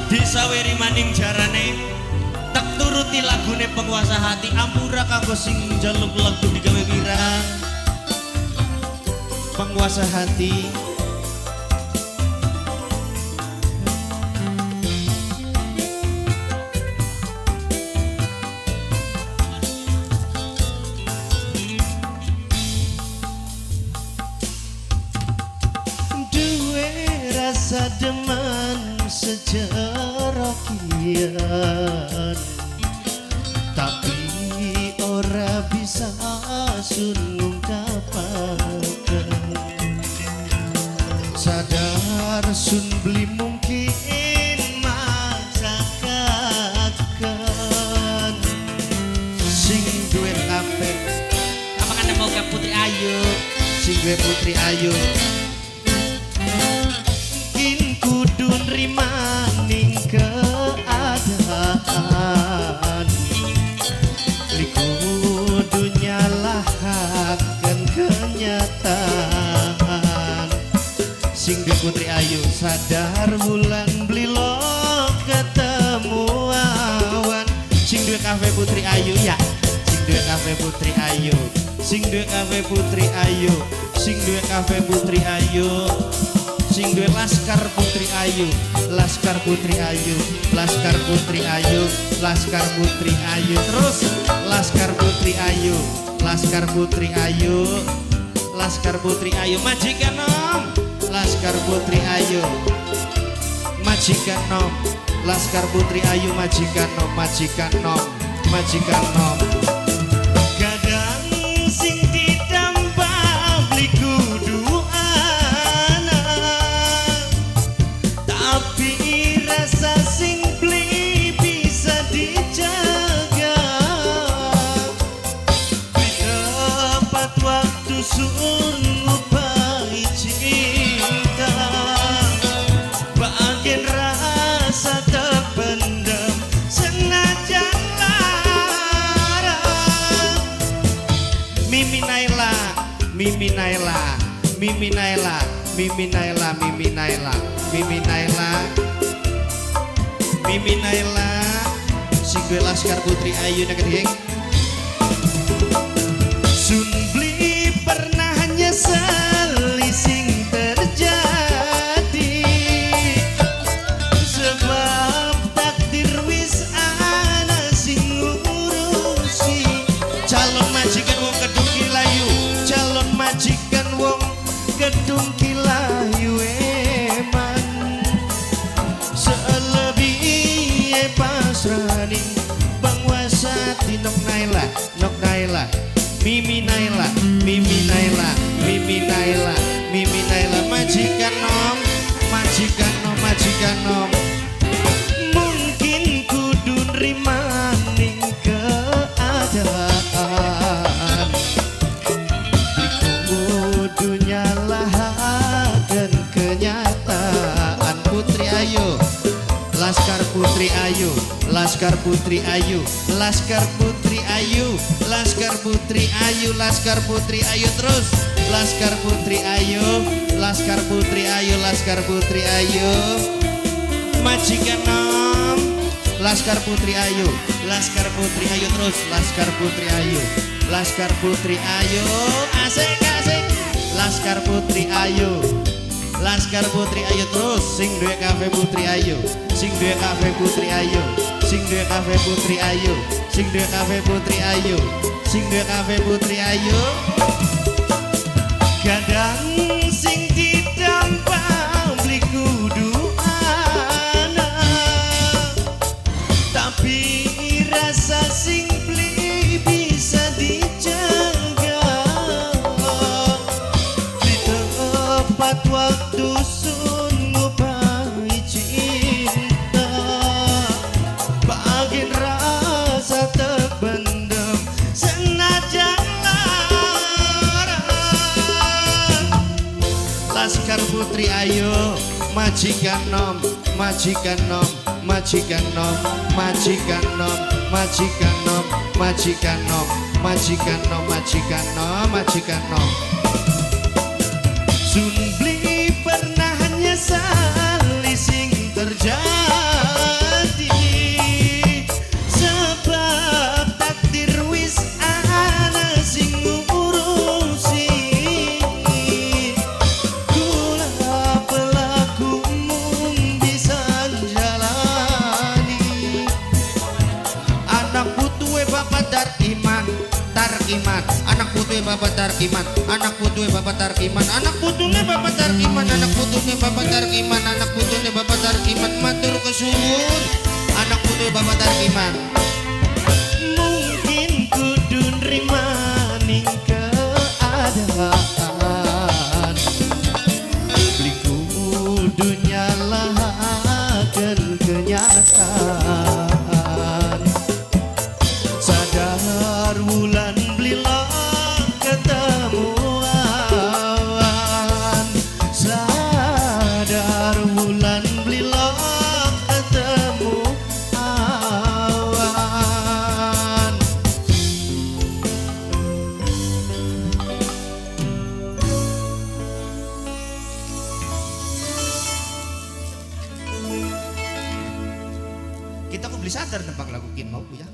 disaweri maning jarane tak turuti lagune penguasa hati ampura kanggo sing njaluk lagu digawe wirang penguasa hati duwe rasa demen sejarah kian tapi ora bisa sun ngungkapaken sadar sun beli mungkin masakan sing duwe kabeh apakah mau ke Putri Ayu sing duwe Putri Ayu kudu nrimaning keadaan kudu nyalahaken kenyataan sing di Putri Ayu sadar wulan blilo ketemu awan sing duwe kafe Putri Ayu ya sing duwe kafe Putri Ayu sing duwe kafe Putri Ayu sing duwe kafe Putri Ayu sing duwe Laskar Putri Ayu Laskar Putri Ayu Laskar Putri Ayu Laskar Putri Ayu terus Laskar Putri Ayu Laskar Putri Ayu Laskar Putri Ayu majikan nom Laskar Putri Ayu majikan nom Laskar Putri Ayu majikan nom majikan nom majikan nom kadang sing ditambah beli kudu tapi rasa sing beli bisa dijaga di tepat waktu sun ngupai cinta bagian rasa terpendam senajan lara Mimi Naila Mimi Naila Mimi Naila Mimi Naila Mimi Naila Mimi Naila Mimi Naila sing duwe Laskar Putri Ayu nek gedeng sun beli pernah nyeseli sing terjadi sebab takdir wis ana sing ngurusi calon majikan wong Kedung Kilayu calon majikan wong Kedung Kilayu pasraning penguasa Nok Naila Nok Naila Mimi Naila Mimi Naila Mimi Naila Mimi Naila majikan nom majikan nom majikan nom mungkin kudu nrimaning keadaan kudu nyalahaken kenyataan Putri Ayu Laskar Putri Ayu Laskar Putri Ayu Laskar Putri Ayu Laskar Putri Ayu Laskar Putri Ayu terus Laskar Putri Ayu Laskar Putri Ayu Laskar Putri Ayu majikan nom Laskar Putri Ayu Laskar Putri Ayu terus Laskar Putri Ayu Laskar Putri Ayu asik asik Laskar Putri Ayu Laskar Putri Ayu terus sing duwe kafe Putri Ayu sing duwe kafe Putri Ayu sing duwe kafe Putri Ayu sing duwe kafe Putri Ayu sing duwe kafe Putri Ayu kadang sing ditampang beli kudu ana tapi rasa sing beli bisa dijaga di tepat waktu sun ngupai cinta bagian rasa terpendam senajan lara Laskar Putri Ayu majikan nom majikan nom majikan nom majikan nom majikan nom majikan nom majikan nom majikan nom majikan nom sun beli pernah nyesali sing terjadi Tarkiman, anak putunya Bapak Tarkiman, anak putunya Bapak Tarkiman, anak putunya Bapak Tarkiman, anak putunya Bapak Tarkiman, matur kesuwun, anak putunya Bapak Tarkiman. Mungkin kudu nerima ning keadaan beli kudu nyalahaken kenyataan sadar wulan blilo ketemu awan sadar wulan blilo ketemu awan. Kita kok beli sadar tembang lagu Kin mau ya.